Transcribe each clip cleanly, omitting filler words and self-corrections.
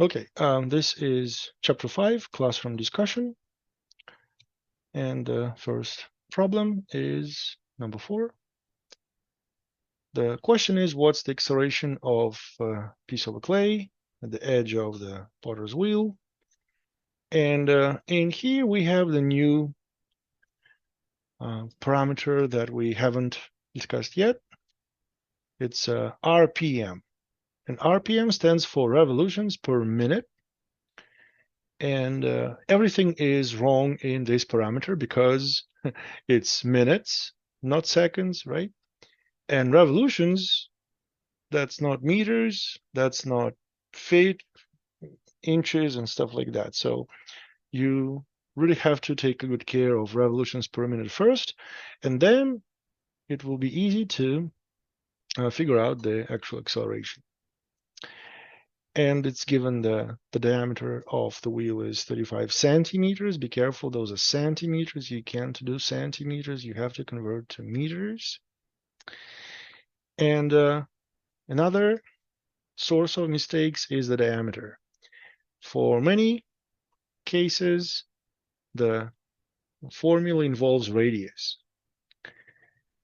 Okay, this is chapter 5, classroom discussion. And the first problem is number 4. The question is, what's the acceleration of a piece of clay at the edge of the potter's wheel? And in here we have the new parameter that we haven't discussed yet. It's RPM. And RPM stands for revolutions per minute. And everything is wrong in this parameter because it's minutes, not seconds, right? And revolutions, that's not meters, that's not feet, inches, and stuff like that. So you really have to take good care of revolutions per minute first, and then it will be easy to figure out the actual acceleration. And it's given the diameter of the wheel is 35 centimeters. Be careful, those are centimeters. You can't do centimeters. You have to convert to meters. And another source of mistakes is the diameter. For many cases, the formula involves radius.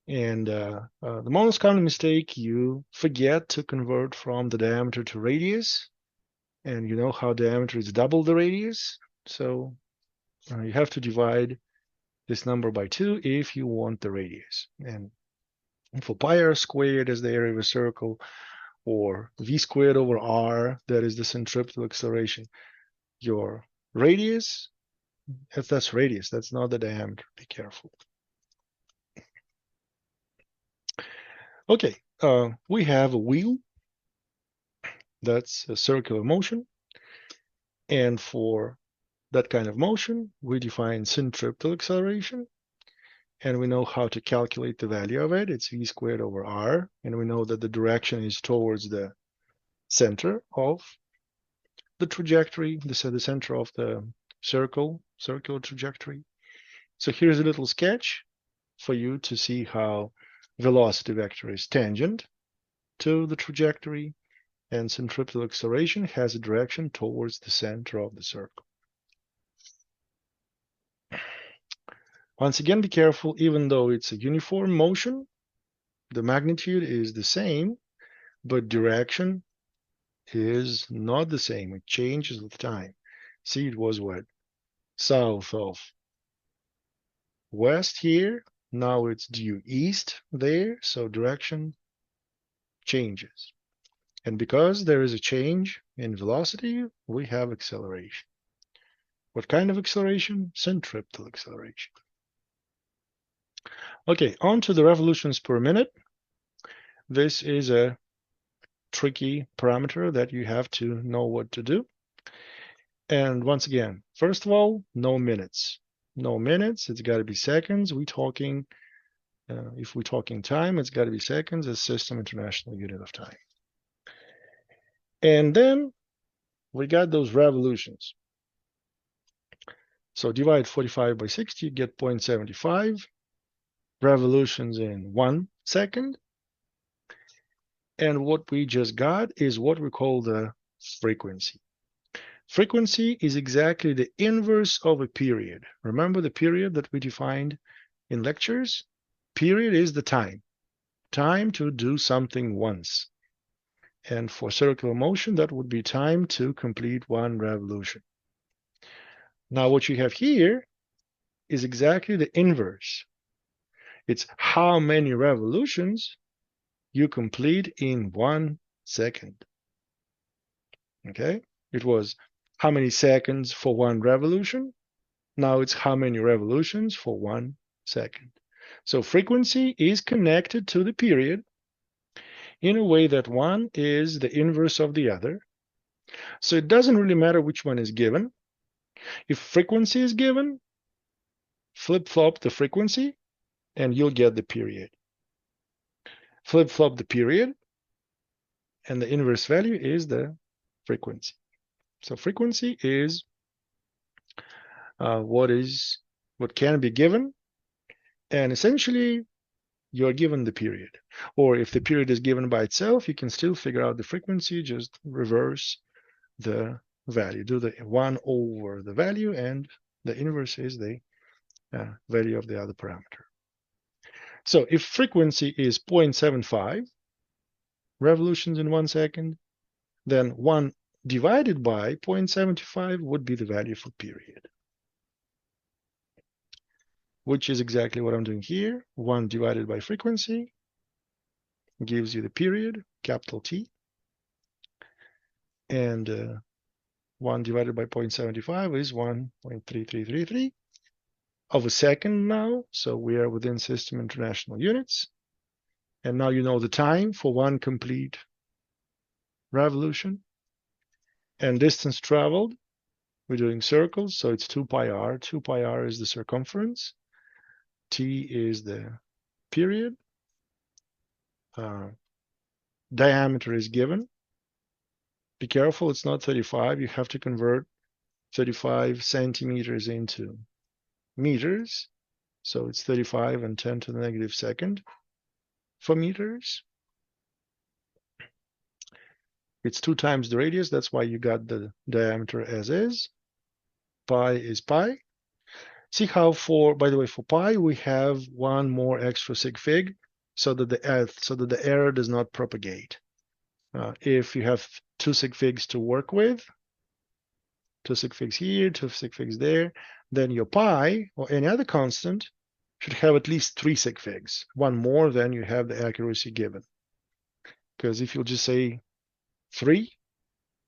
And the most common mistake, you forget to convert from the diameter to radius. And you know how diameter is double the radius. So you have to divide this number by 2 if you want the radius. And for pi r squared as the area of a circle, or v squared over r, that is the centripetal acceleration, your radius, if that's radius, that's not the diameter. Be careful. Okay, we have a wheel. That's a circular motion. And for that kind of motion, we define centripetal acceleration. And we know how to calculate the value of it. It's v squared over r. And we know that the direction is towards the center of the trajectory, the center of the circular trajectory. So here's a little sketch for you to see how velocity vector is tangent to the trajectory, and centripetal acceleration has a direction towards the center of the circle. Once again, be careful, even though it's a uniform motion, the magnitude is the same, but direction is not the same. It changes with time. See, it was what? South of west here. Now it's due east there, so direction changes. And because there is a change in velocity, we have acceleration. What kind of acceleration? Centripetal acceleration. Okay, on to the revolutions per minute. This is a tricky parameter that you have to know what to do. And once again, first of all, no minutes. No minutes, it's got to be seconds. If we're talking time, it's got to be seconds as system international unit of time. And then we got those revolutions. So divide 45 by 60, you get 0.75 revolutions in 1 second. And what we just got is what we call the frequency. Frequency is exactly the inverse of a period. Remember the period that we defined in lectures? Period is the time. Time to do something once. And for circular motion, that would be time to complete 1 revolution. Now what you have here is exactly the inverse. It's how many revolutions you complete in 1 second. Okay? It was how many seconds for 1 revolution. Now it's how many revolutions for 1 second. So frequency is connected to the period in a way that one is the inverse of the other. So it doesn't really matter which one is given. If frequency is given, flip-flop the frequency and you'll get the period. Flip-flop the period and the inverse value is the frequency. So frequency is what can be given, and essentially you're given the period. Or if the period is given by itself, you can still figure out the frequency, just reverse the value. Do the 1 over the value, and the inverse is the value of the other parameter. So if frequency is 0.75 revolutions in 1 second, then 1 divided by 0.75 would be the value for period, which is exactly what I'm doing here. 1 divided by frequency gives you the period, capital T, and 1 divided by 0.75 is 1.3333 of a second now. So we are within System International Units. And now you know the time for 1 complete revolution. And distance traveled, we're doing circles, so it's 2 pi r. 2 pi r is the circumference. T is the period. Diameter is given. Be careful, it's not 35. You have to convert 35 centimeters into meters. So it's 35 and 10 to the negative second for meters. It's 2 times the radius. That's why you got the diameter as is. Pi is pi. See how by the way, for pi, we have 1 more extra sig fig so that the error does not propagate. If you have 2 sig figs to work with, 2 sig figs here, 2 sig figs there, then your pi or any other constant should have at least 3 sig figs, 1 more than you have the accuracy given. Because if you'll just say 3,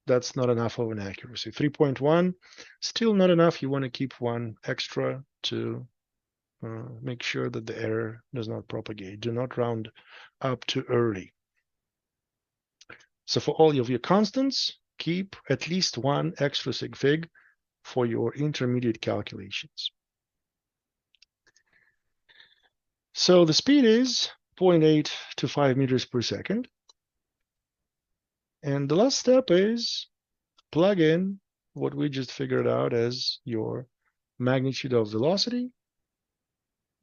that's not enough of an accuracy. 3.1, still not enough. You want to keep 1 extra to make sure that the error does not propagate. Do not round up too early. So for all of your constants, keep at least 1 extra sig fig for your intermediate calculations. So the speed is 0.8 to 5 meters per second. And the last step is plug in what we just figured out as your magnitude of velocity,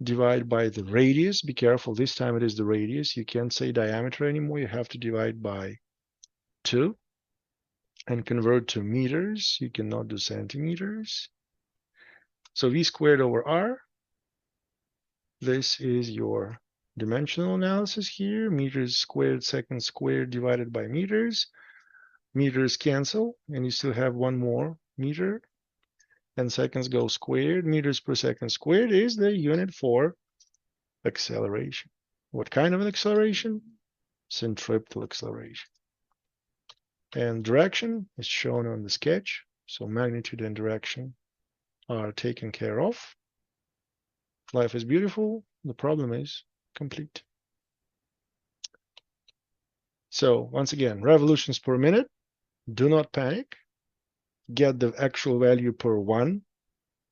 divide by the radius. Be careful, this time it is the radius. You can't say diameter anymore. You have to divide by 2 and convert to meters. You cannot do centimeters. So v squared over r. This is your dimensional analysis here. Meters squared, seconds squared divided by meters. Meters cancel, and you still have 1 more meter. And seconds go squared. Meters per second squared is the unit for acceleration. What kind of an acceleration? Centripetal acceleration. And direction is shown on the sketch. So magnitude and direction are taken care of. Life is beautiful. The problem is complete. So once again, revolutions per minute. Do not panic. Get the actual value per 1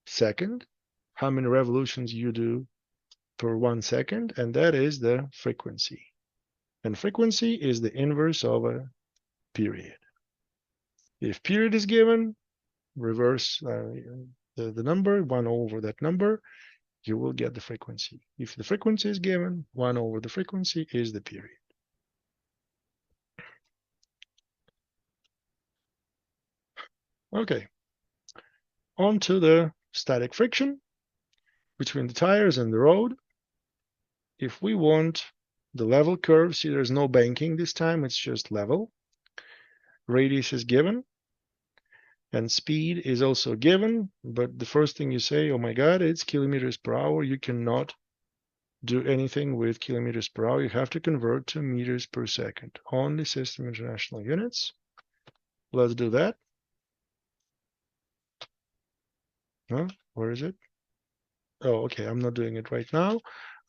second. How many revolutions you do per 1 second, and that is the frequency. And frequency is the inverse of a period. If period is given, reverse the number, 1 over that number, you will get the frequency. If the frequency is given, 1 over the frequency is the period. Okay, on to the static friction between the tires and the road. If we want the level curve, see there's no banking this time, it's just level. Radius is given, and speed is also given, but the first thing you say, oh my God, it's kilometers per hour. You cannot do anything with kilometers per hour. You have to convert to meters per second. Only System International Units. Let's do that. Huh? Where is it? Oh, okay, I'm not doing it right now.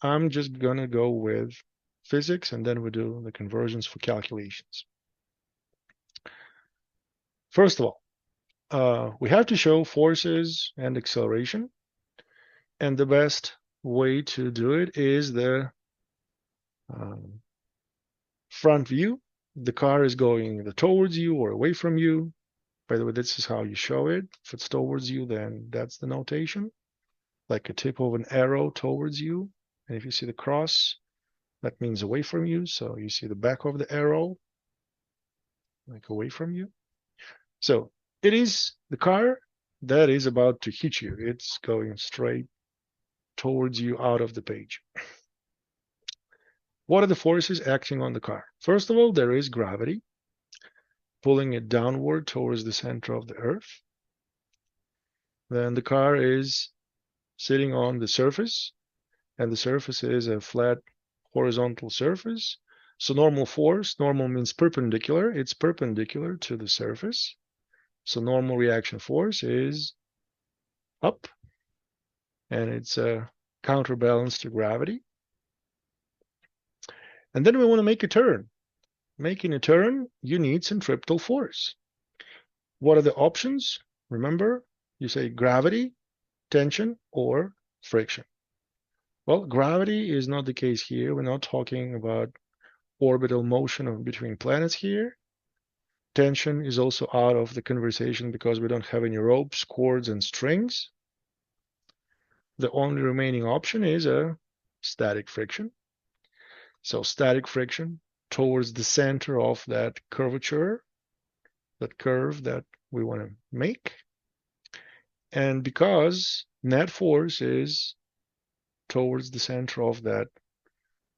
I'm just gonna go with physics, and then we do the conversions for calculations. First of all, we have to show forces and acceleration, and the best way to do it is the front view. The car is going either towards you or away from you. By the way, this is how you show it. If it's towards you, then that's the notation, like a tip of an arrow towards you. And if you see the cross, that means away from you. So you see the back of the arrow, like away from you. So It is the car that is about to hit you. It's going straight towards you out of the page. What are the forces acting on the car? First of all, there is gravity, pulling it downward towards the center of the earth. Then the car is sitting on the surface, and the surface is a flat horizontal surface. So normal force, normal means perpendicular. It's perpendicular to the surface. So normal reaction force is up, and it's a counterbalance to gravity. And then we want to make a turn. Making a turn, you need centripetal force. What are the options? Remember, you say gravity, tension, or friction. Well, gravity is not the case here. We're not talking about orbital motion between planets here. Tension is also out of the conversation because we don't have any ropes, cords, and strings. The only remaining option is a static friction. So static friction towards the center of that curvature, that curve that we want to make. And because net force is towards the center of that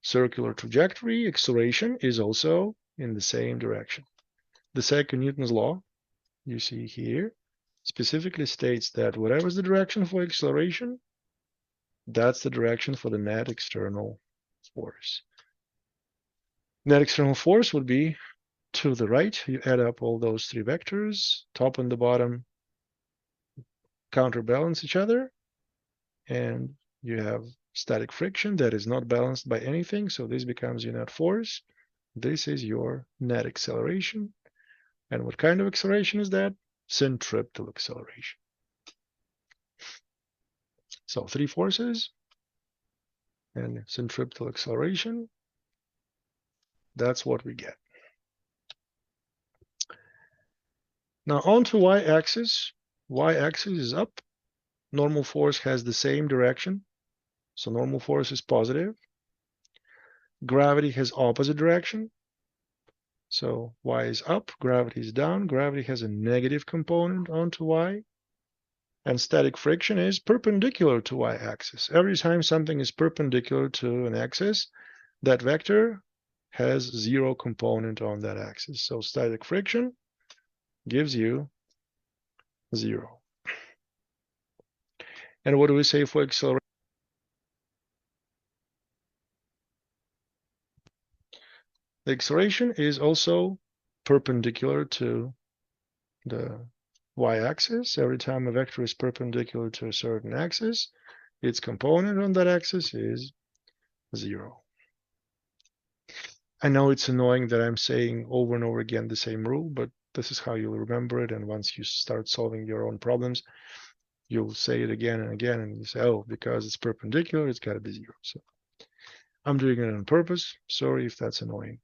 circular trajectory, acceleration is also in the same direction. The second Newton's law, you see here, specifically states that whatever is the direction for acceleration, that's the direction for the net external force. Net external force would be to the right. You add up all those three vectors, top and the bottom counterbalance each other, and you have static friction that is not balanced by anything, so this becomes your net force. This is your net acceleration. And what kind of acceleration is that? Centripetal acceleration. So three forces and centripetal acceleration. That's what we get. Now on to y-axis. Y-axis is up. Normal force has the same direction. So normal force is positive. Gravity has opposite direction. So y is up, gravity is down. Gravity has a negative component onto y. And static friction is perpendicular to y-axis. Every time something is perpendicular to an axis, that vector has zero component on that axis. So static friction gives you 0. And what do we say for acceleration? The acceleration is also perpendicular to the y-axis. Every time a vector is perpendicular to a certain axis, its component on that axis is 0. I know it's annoying that I'm saying over and over again the same rule, but this is how you'll remember it. And once you start solving your own problems, you'll say it again and again, and you say, oh, because it's perpendicular, it's got to be 0. So I'm doing it on purpose. Sorry if that's annoying.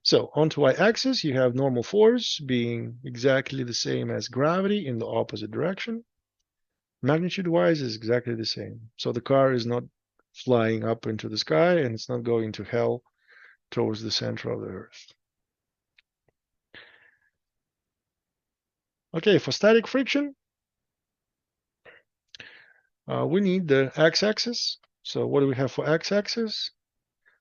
So onto y-axis, you have normal force being exactly the same as gravity in the opposite direction. Magnitude-wise is exactly the same. So the car is not flying up into the sky, and it's not going to hell towards the center of the earth. Okay, for static friction, we need the x-axis. So what do we have for x-axis?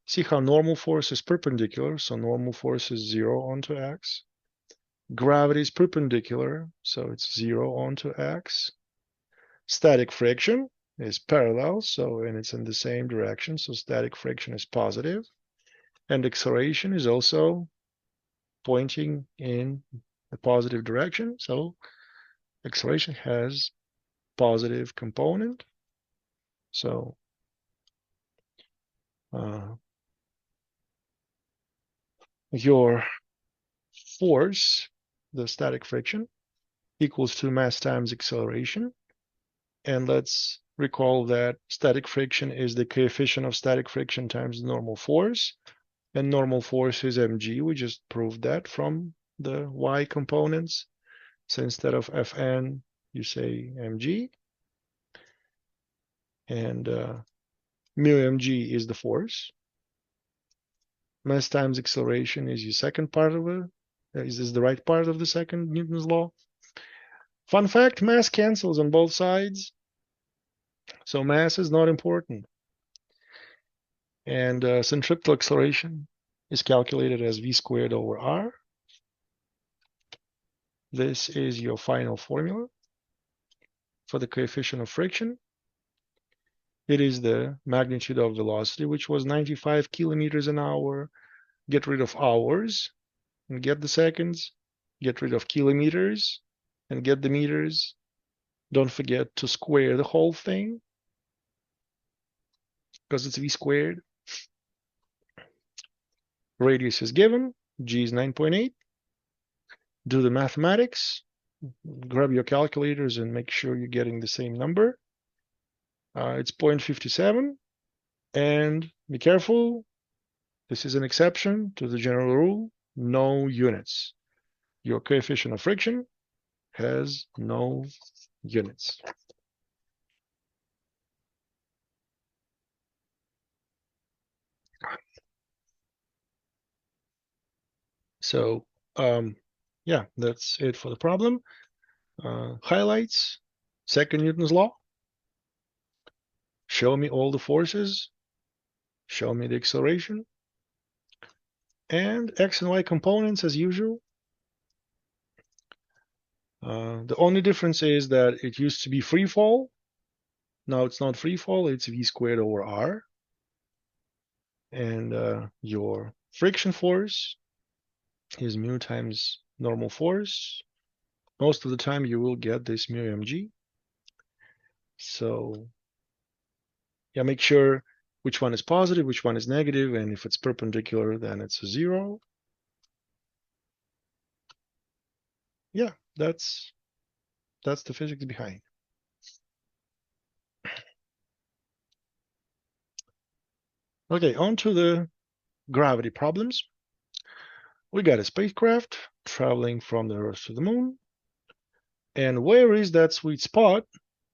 See how normal force is perpendicular, so normal force is 0 onto x. Gravity is perpendicular, so it's 0 onto x. Static friction is parallel, and it's in the same direction, so static friction is positive. And acceleration is also pointing in a positive direction, so acceleration has positive component. So your force, the static friction, equals to mass times acceleration. And let's recall that static friction is the coefficient of static friction times the normal force. And normal force is mg. We just proved that from the y components. So instead of Fn, you say mg. And mu mg is the force. Mass times acceleration is your second part of it. Is this the right part of the second Newton's law? Fun fact, mass cancels on both sides, so mass is not important. And centripetal acceleration is calculated as v squared over r. This is your final formula for the coefficient of friction. It is the magnitude of velocity, which was 95 kilometers an hour. Get rid of hours and get the seconds. Get rid of kilometers and get the meters. Don't forget to square the whole thing because it's v squared. Radius is given. G is 9.8. Do the mathematics. Grab your calculators and make sure you're getting the same number. It's 0.57. And be careful. This is an exception to the general rule. No units. Your coefficient of friction has no units. So, yeah, that's it for the problem. Highlights, second Newton's law. Show me all the forces. Show me the acceleration. And x and y components as usual. The only difference is that it used to be free fall. Now it's not free fall, it's v squared over r. And your friction force is mu times normal force. Most of the time you will get this mu mg. So yeah, make sure which one is positive, which one is negative, and if it's perpendicular, then it's a 0. Yeah, that's the physics behind. Okay, on to the gravity problems. We got a spacecraft traveling from the Earth to the Moon. And where is that sweet spot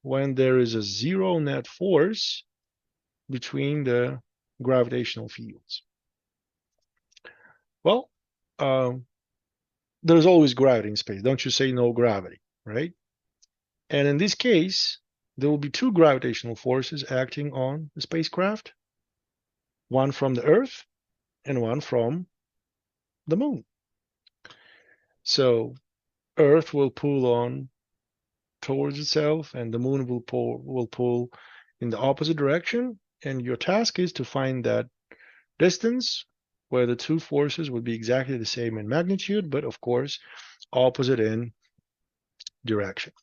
when there is a zero net force between the gravitational fields? Well, there's always gravity in space. Don't you say no gravity, right? And in this case, there will be two gravitational forces acting on the spacecraft, one from the Earth and one from the Moon. So Earth will pull on towards itself and the Moon will pull in the opposite direction. And your task is to find that distance where the two forces would be exactly the same in magnitude, but of course, opposite in direction.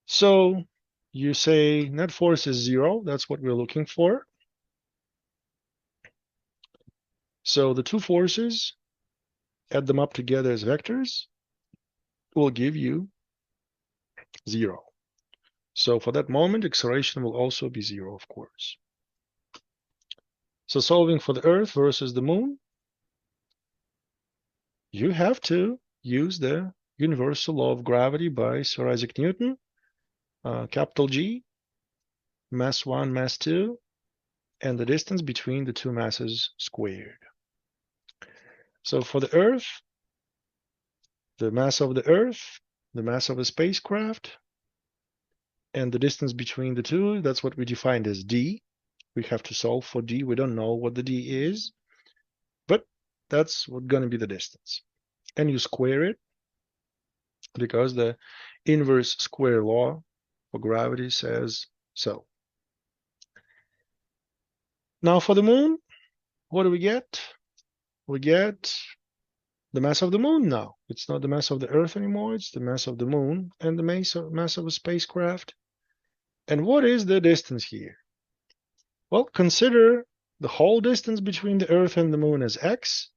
So you say net force is 0. That's what we're looking for. So the two forces, add them up together as vectors, will give you 0. So for that moment, acceleration will also be 0, of course. So solving for the Earth versus the Moon, you have to use the universal law of gravity by Sir Isaac Newton, capital G, mass 1, mass 2, and the distance between the two masses squared. So for the Earth, the mass of the Earth, the mass of a spacecraft, and the distance between the two, that's what we defined as d. We have to solve for d. We don't know what the d is, but that's going to be the distance. And you square it because the inverse square law for gravity says so. Now for the Moon, what do we get? We get the mass of the Moon now. It's not the mass of the Earth anymore. It's the mass of the Moon and the mass of a spacecraft. And what is the distance here? Well, consider the whole distance between the Earth and the Moon as x.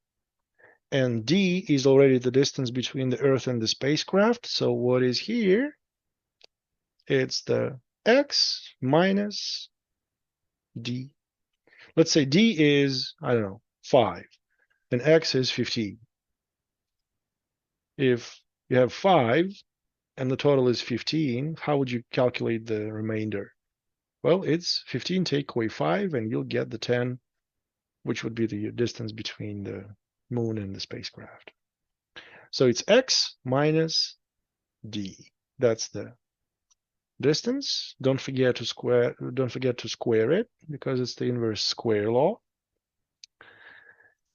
And d is already the distance between the Earth and the spacecraft. So what is here? It's the x minus d. Let's say d is, I don't know, 5, and x is 15. If you have 5 and the total is 15, how would you calculate the remainder? Well, it's 15 take away 5, and you'll get the 10, which would be the distance between the moon and the spacecraft. So it's x minus d. That's the distance. Don't forget to square it because it's the inverse square law.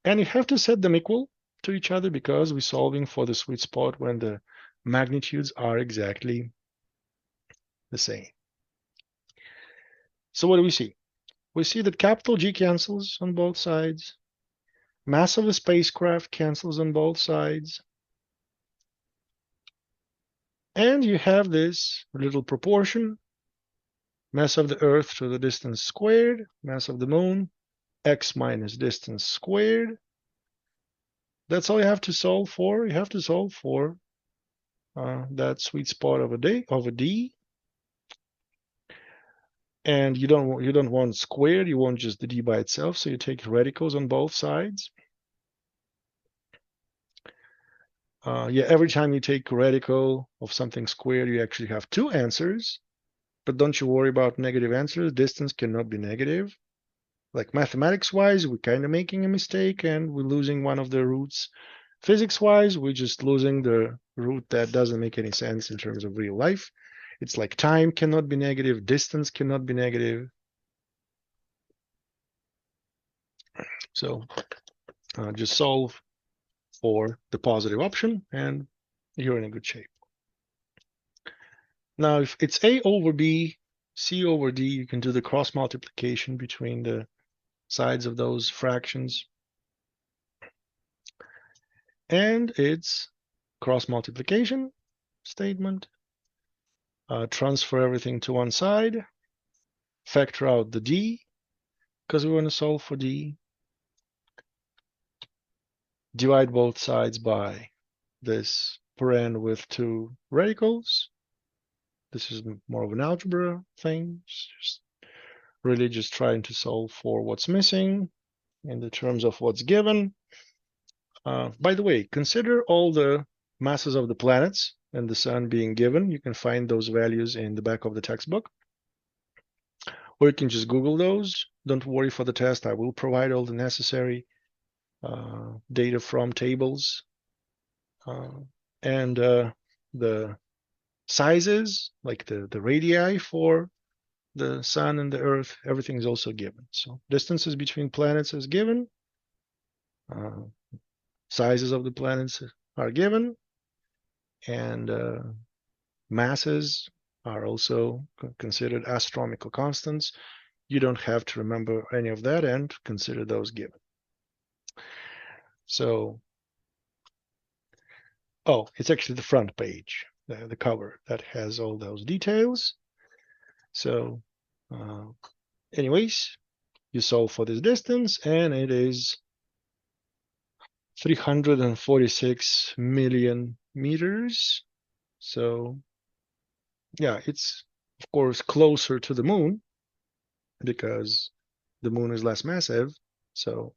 And you have to set them equal to each other because we're solving for the sweet spot when the magnitudes are exactly the same. So what do we see? We see that capital G cancels on both sides. Mass of the spacecraft cancels on both sides. And you have this little proportion, mass of the Earth to the distance squared, mass of the moon, x minus distance squared. That's all you have to solve for. You have to solve for that sweet spot of a d. And you don't want squared, you want just the d by itself, so you take radicals on both sides. Yeah, every time you take a radical of something squared, you actually have two answers. But don't you worry about negative answers. Distance cannot be negative. Like mathematics-wise, we're kind of making a mistake and we're losing one of the roots. Physics-wise, we're just losing the root that doesn't make any sense in terms of real life. It's like time cannot be negative, distance cannot be negative. So just solve for the positive option and you're in a good shape. Now, if it's A over B, C over D, you can do the cross multiplication between the sides of those fractions. And it's cross multiplication statement. Transfer everything to one side. Factor out the D, because we want to solve for D. Divide both sides by this paren with two radicals. This is more of an algebra thing. Just trying to solve for what's missing in the terms of what's given. By the way, consider all the masses of the planets and the sun being given. You can find those values in the back of the textbook. Or you can just Google those. Don't worry for the test. I will provide all the necessary data from tables. And the sizes, like the radii for the sun and the earth, everything is also given. So distances between planets is given. Sizes of the planets are given. And masses are also considered astronomical constants. You don't have to remember any of that and consider those given. So, oh, it's actually the front page, the cover that has all those details. So, anyways, you solve for this distance and it is 346 million meters. So, yeah, it's of course closer to the moon because the moon is less massive. So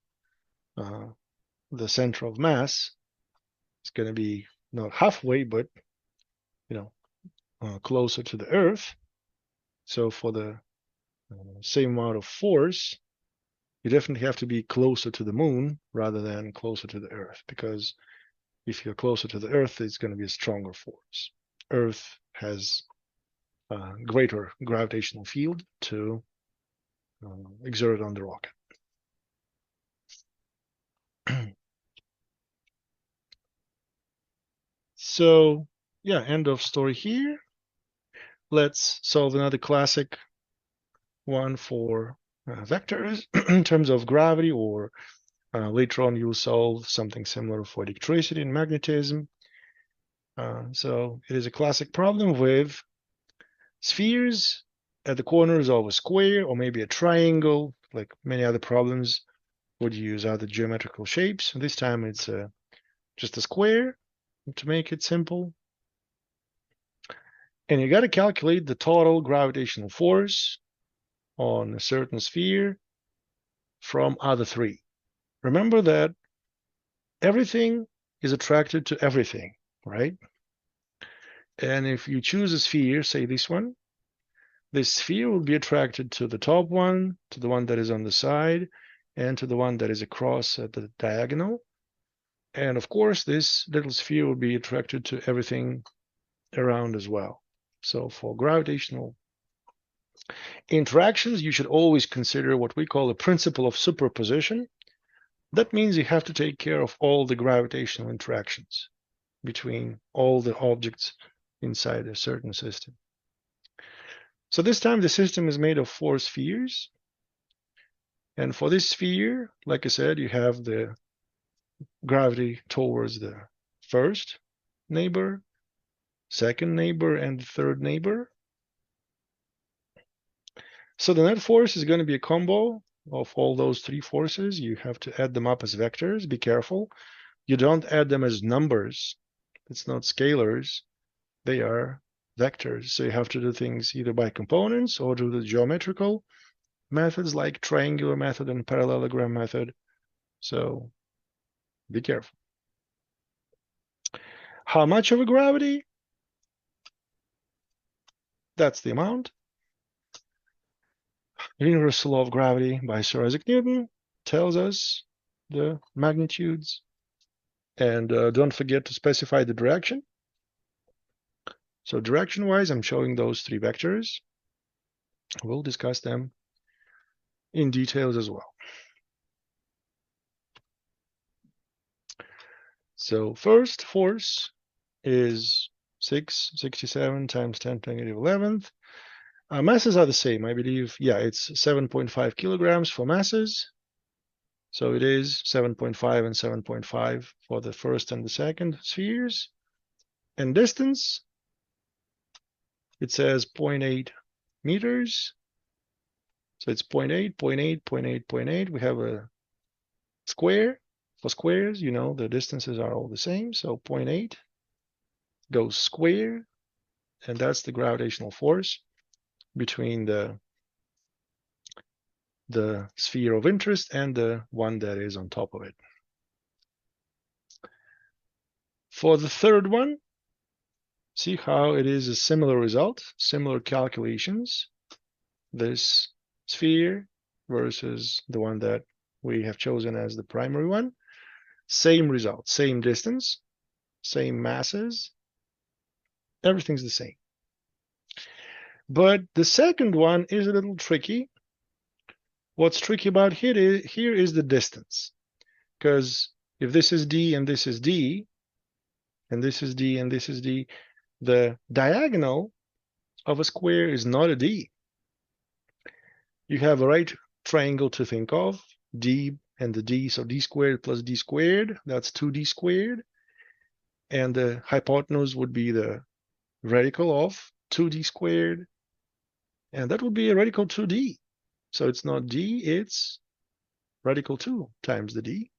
the center of mass is going to be not halfway, but closer to the Earth. So for the same amount of force, you definitely have to be closer to the moon rather than closer to the Earth, because if you're closer to the Earth, it's going to be a stronger force. Earth has a greater gravitational field to exert on the rocket. So, yeah, end of story here. Let's solve another classic one for vectors in terms of gravity, or later on you'll solve something similar for electricity and magnetism. So it is a classic problem with spheres at the corners of a square or maybe a triangle. Like many other problems would use other geometrical shapes. This time it's just a square to make it simple. And you got to calculate the total gravitational force on a certain sphere from other three. Remember that everything is attracted to everything, right? And if you choose a sphere, say this one, this sphere will be attracted to the top one, to the one that is on the side, and to the one that is across at the diagonal. And of course, this little sphere will be attracted to everything around as well. So for gravitational interactions, you should always consider what we call the principle of superposition. That means you have to take care of all the gravitational interactions between all the objects inside a certain system. So this time the system is made of 4 spheres. And for this sphere, like I said, you have the gravity towards the first neighbor, second neighbor, and third neighbor. So the net force is going to be a combo of all those 3 forces. You have to add them up as vectors. Be careful. You don't add them as numbers. It's not scalars. They are vectors. So you have to do things either by components or do the geometrical methods like triangular method and parallelogram method. So be careful. How much of a gravity? That's the amount. Universal law of gravity by Sir Isaac Newton tells us the magnitudes. And don't forget to specify the direction. So direction-wise, I'm showing those 3 vectors. We'll discuss them in details as well. So first force is 667 times 10 to the negative 11th. Masses are the same, I believe. Yeah, it's 7.5 kilograms for masses. So it is 7.5 and 7.5 for the first and the second spheres. And distance, it says 0.8 meters. So it's 0.8, 0.8, 0.8, 0.8. We have a square. For squares, you know, the distances are all the same. So 0.8 goes square, and that's the gravitational force between the sphere of interest and the one that is on top of it. For the third one, see how it is a similar result, similar calculations. This sphere versus the one that we have chosen as the primary one. Same result, same distance, same masses. Everything's the same. But the second one is a little tricky. What's tricky about here is the distance. Because if this is D and this is D, and this is D and this is D, the diagonal of a square is not a D. You have a right triangle to think of, D and the D, so D squared plus D squared, that's 2D squared. And the hypotenuse would be the radical of 2D squared, and that would be a radical 2D. So it's not D, it's radical 2 times the D.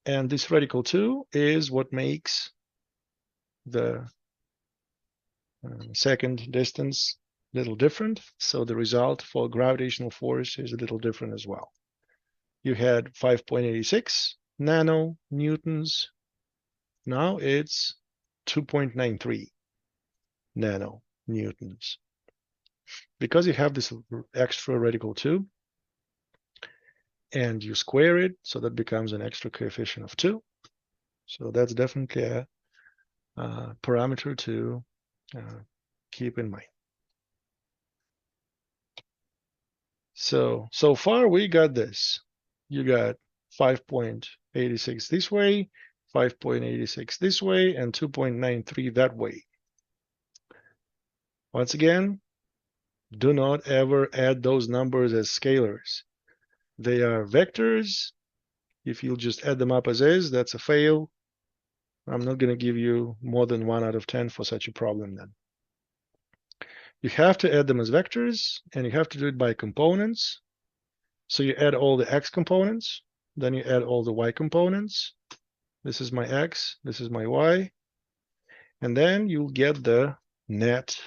And this radical 2 is what makes the second distance a little different. So the result for gravitational force is a little different as well. You had 5.86 nanonewtons. Now it's 2.93 nanonewtons. Because you have this extra radical 2, and you square it, so that becomes an extra coefficient of 2. So that's definitely a parameter to keep in mind. So far we got this. You got 5.86 this way, 5.86 this way, and 2.93 that way. Once again, do not ever add those numbers as scalars. They are vectors. If you'll just add them up as is, that's a fail. I'm not going to give you more than 1 out of 10 for such a problem then. You have to add them as vectors, and you have to do it by components. So you add all the x components, then you add all the y components. This is my x, this is my y. And then you'll get the net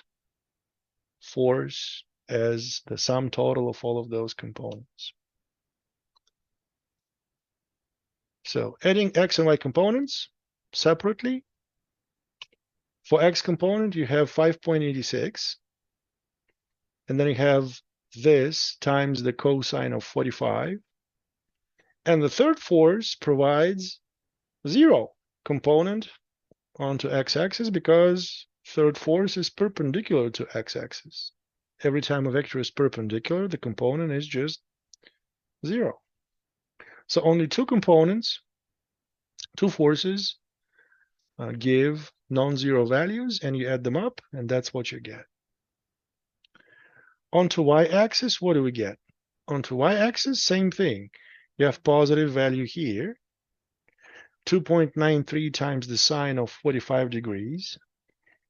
force as the sum total of all of those components. So adding x and y components separately. For x component, you have 5.86. And then you have this times the cosine of 45. And the third force provides 0 component onto x-axis because third force is perpendicular to x-axis. Every time a vector is perpendicular, the component is just 0. So only two components, two forces, give non-zero values, and you add them up, and that's what you get. Onto y-axis, what do we get? Onto y-axis, same thing. You have positive value here, 2.93 times the sine of 45 degrees.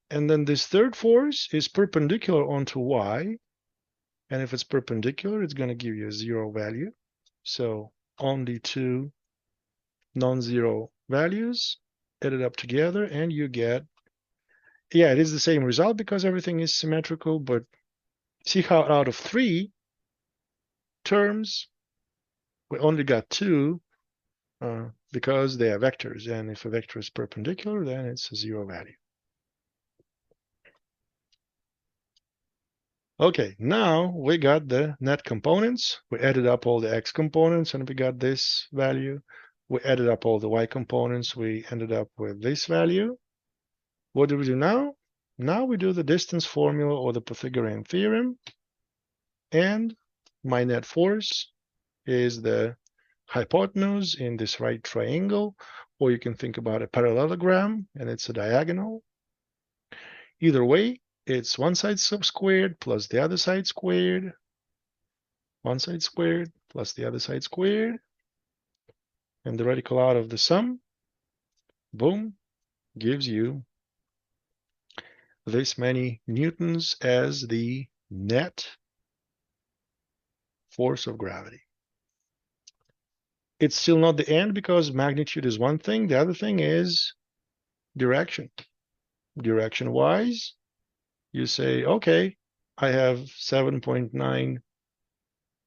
And then this third force is perpendicular onto y. And if it's perpendicular, it's going to give you a 0 value. So only two non-zero values added up together, and you get, yeah, it is the same result because everything is symmetrical, but see how out of 3 terms, we only got 2 because they are vectors. And if a vector is perpendicular, then it's a 0 value. Okay, now we got the net components. We added up all the x components and we got this value. We added up all the y components. We ended up with this value. What do we do now? Now we do the distance formula or the Pythagorean theorem. And my net force is the hypotenuse in this right triangle, or you can think about a parallelogram and it's a diagonal. Either way, it's one side squared plus the other side squared, one side squared plus the other side squared, and the radical out of the sum, boom, gives you this many newtons as the net force of gravity. It's still not the end because magnitude is one thing. The other thing is direction. Direction-wise, you say, okay, I have 7.9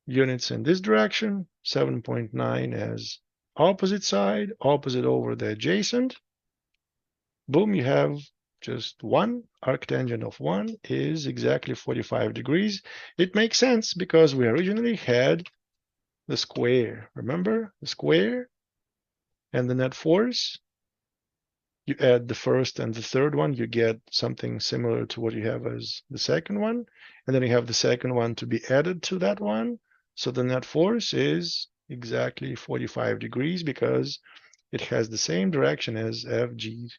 units in this direction, 7.9 as opposite side, opposite over the adjacent. Boom, you have just one. Arctangent of 1 is exactly 45 degrees. It makes sense because we originally had the square. Remember the square and the net force? You add the first and the third one, you get something similar to what you have as the second one. And then you have the second one to be added to that one. So the net force is exactly 45 degrees because it has the same direction as FG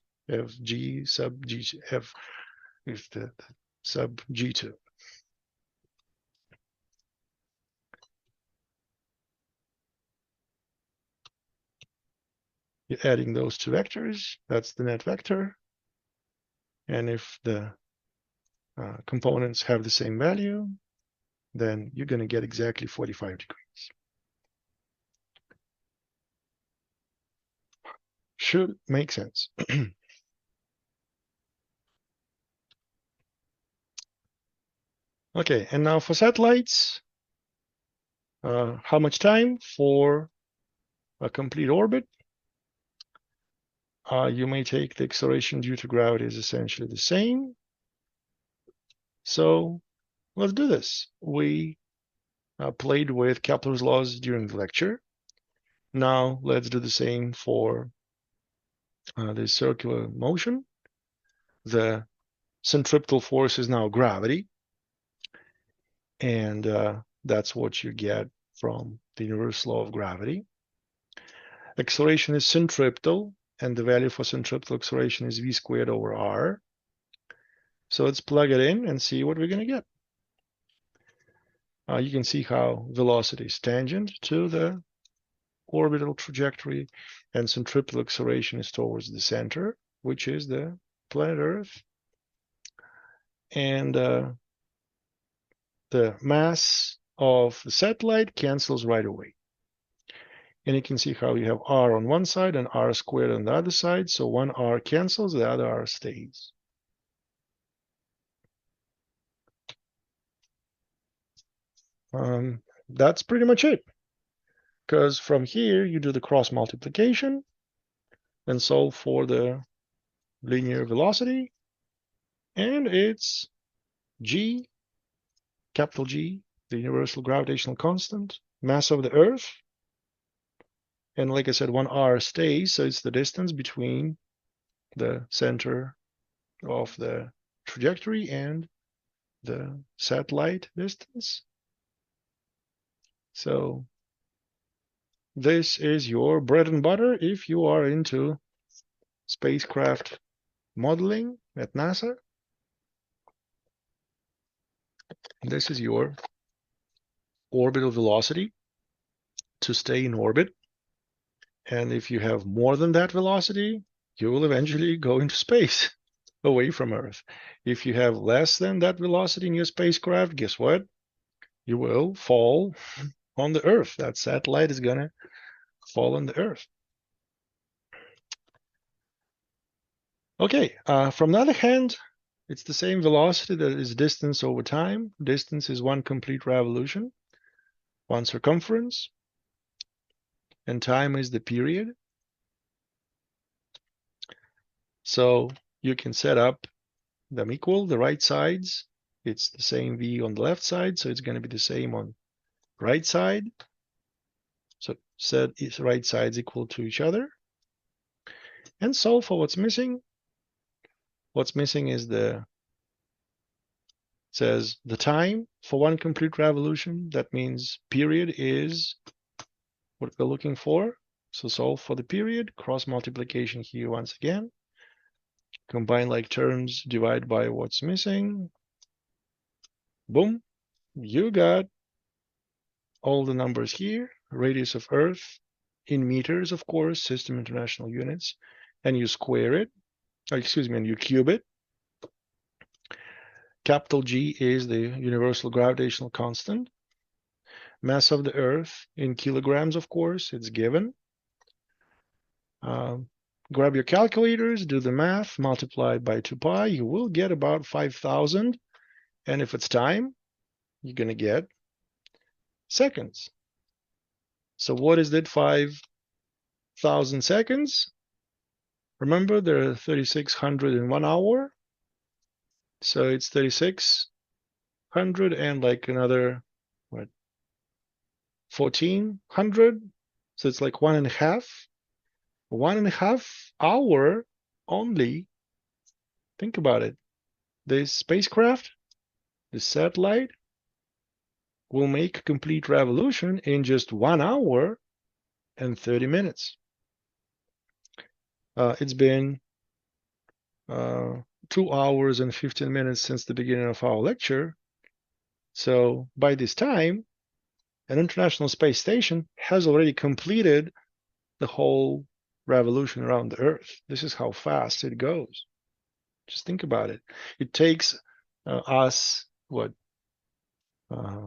sub G, F is the sub G2. You're adding those two vectors, that's the net vector. And if the components have the same value, then you're going to get exactly 45 degrees. Should make sense. Okay, and now for satellites, how much time for a complete orbit? You may take the acceleration due to gravity is essentially the same. So let's do this. We played with Kepler's laws during the lecture. Now let's do the same for the circular motion. The centripetal force is now gravity. And that's what you get from the universal law of gravity. Acceleration is centripetal, and the value for centripetal acceleration is v squared over r. So let's plug it in and see what we're going to get. You can see how velocity is tangent to the orbital trajectory, and centripetal acceleration is towards the center, which is the planet Earth. And the mass of the satellite cancels right away. And you can see how you have r on one side and r squared on the other side. So one r cancels, the other r stays. That's pretty much it. Because from here, you do the cross multiplication and solve for the linear velocity. And it's g, capital G, the universal gravitational constant, mass of the Earth, And like I said, 1r stays, so it's the distance between the center of the trajectory and the satellite distance. So this is your bread and butter if you are into spacecraft modeling at NASA. This is your orbital velocity to stay in orbit. And if you have more than that velocity, you will eventually go into space away from Earth. If you have less than that velocity in your spacecraft, guess what? You will fall on the Earth. That satellite is going to fall on the Earth. Okay, from the other hand, it's the same velocity that is distance over time. Distance is one complete revolution, one circumference, and time is the period. So you can set up them equal, the right sides. It's the same v on the left side, so it's going to be the same on right side. So set its right sides equal to each other. And solve for what's missing. What's missing is says the time for one complete revolution. That means period is what we're looking for. So solve for the period, cross multiplication here once again. Combine like terms, divide by what's missing. Boom, you got all the numbers here. Radius of Earth in meters, of course, system international units. And you square it, and you cube it. Capital G is the universal gravitational constant. Mass of the Earth in kilograms, of course, it's given. Grab your calculators, do the math, multiply by 2 pi, you will get about 5,000. And if it's time, you're going to get seconds. So what is that 5,000 seconds? Remember, there are 3,600 in 1 hour. So it's 3,600 and like another, what, 1,400. So it's like 1.5. 1.5 hour only. Think about it. This spacecraft, the satellite, will make a complete revolution in just 1 hour and 30 minutes. It's been 2 hours and 15 minutes since the beginning of our lecture. So by this time, an International Space Station has already completed the whole revolution around the Earth. This is how fast it goes. Just think about it. It takes us, the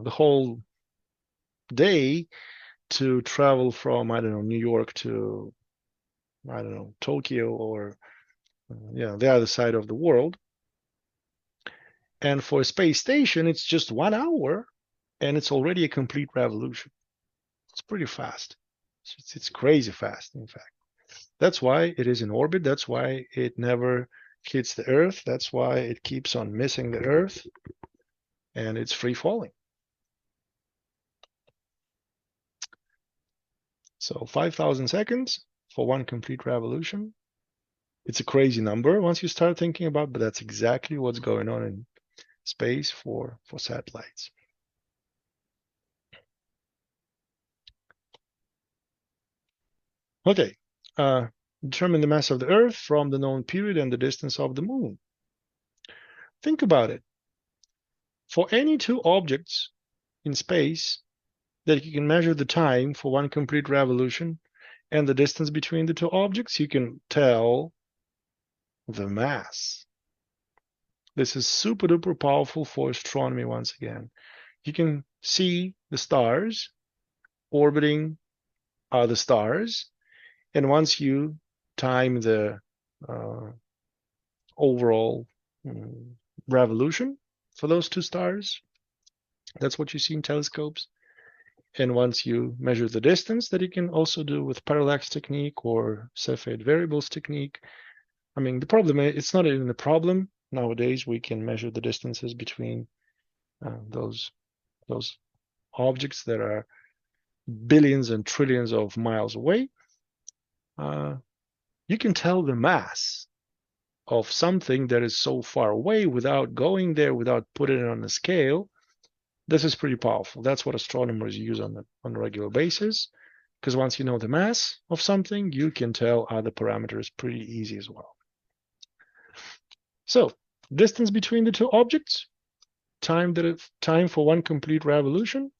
whole day to travel from, I don't know, New York to, I don't know, Tokyo or, the other side of the world. And for a space station, it's just 1 hour and it's already a complete revolution. It's pretty fast. It's crazy fast, in fact. That's why it is in orbit. That's why it never hits the Earth. That's why it keeps on missing the Earth and it's free falling. So 5,000 seconds for one complete revolution. It's a crazy number once you start thinking about it, but that's exactly what's going on in space for satellites. Okay, determine the mass of the Earth from the known period and the distance of the Moon. Think about it. For any two objects in space that you can measure the time for one complete revolution and the distance between the two objects, you can tell the mass. This is super duper powerful for astronomy once again. You can see the stars orbiting other stars, and once you time the overall revolution for those two stars, that's what you see in telescopes. And once you measure the distance, that you can also do with parallax technique or Cepheid variables technique. I mean, the problem is, it's not even a problem. Nowadays, we can measure the distances between those objects that are billions and trillions of miles away. you can tell the mass of something that is so far away without going there, without putting it on a scale. This is pretty powerful. That's what astronomers use on a regular basis, because once you know the mass of something, you can tell other parameters pretty easy as well. So, distance between the two objects, time for one complete revolution.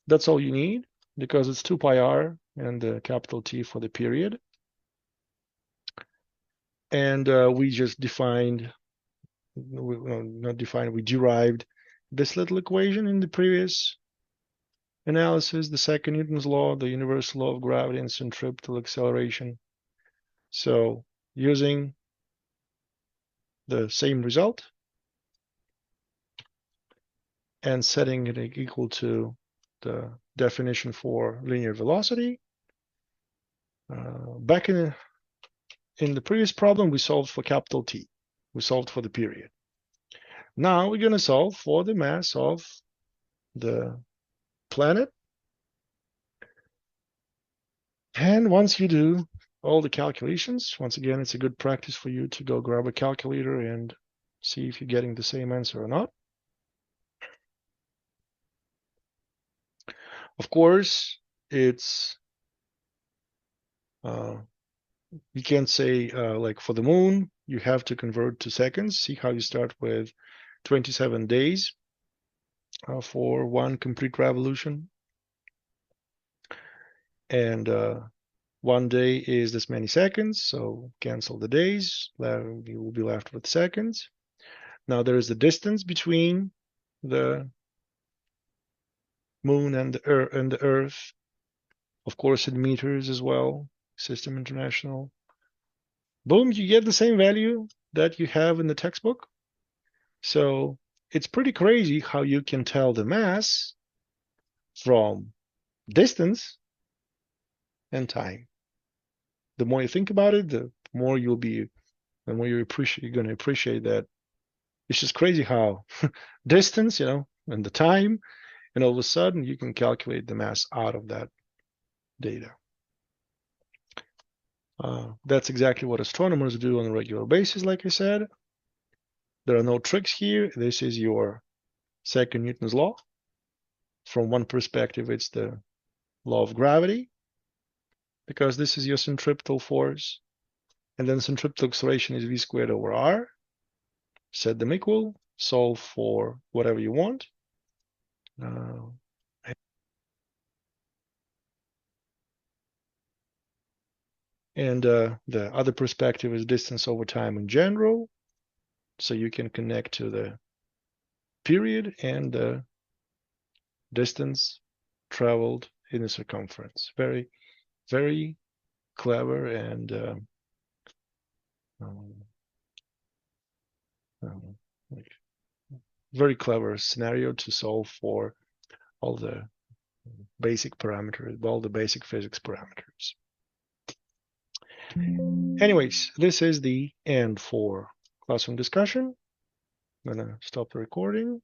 That's all you need, because it's 2 pi r and the capital T for the period. And we just defined, we derived this little equation in the previous analysis, the second Newton's law, the universal law of gravity and centripetal acceleration. So using the same result and setting it equal to the definition for linear velocity, back in the previous problem, we solved for capital T. We solved for the period. Now we're going to solve for the mass of the planet. And once you do all the calculations, once again, it's a good practice for you to go grab a calculator and see if you're getting the same answer or not. Of course, it's you can't say like for the moon, you have to convert to seconds. See how you start with 27 days for one complete revolution. And 1 day is this many seconds, so cancel the days. You will be left with seconds. Now there is the distance between the moon and the Earth, of course, in meters as well. System International. Boom, you get the same value that you have in the textbook. So it's pretty crazy how you can tell the mass from distance and time. The more you think about it, the more you're going to appreciate that. It's just crazy how distance, and the time, and all of a sudden you can calculate the mass out of that data. That's exactly what astronomers do on a regular basis, like I said. There are no tricks here. This is your second Newton's law. From one perspective, it's the law of gravity, because this is your centripetal force. And then centripetal acceleration is v squared over r. Set them equal, solve for whatever you want. And the other perspective is distance over time in general. So you can connect to the period and the distance traveled in a circumference. Very, very clever and very clever scenario to solve for all the basic parameters, all the basic physics parameters. Anyways, this is the end for classroom discussion. I'm gonna stop the recording.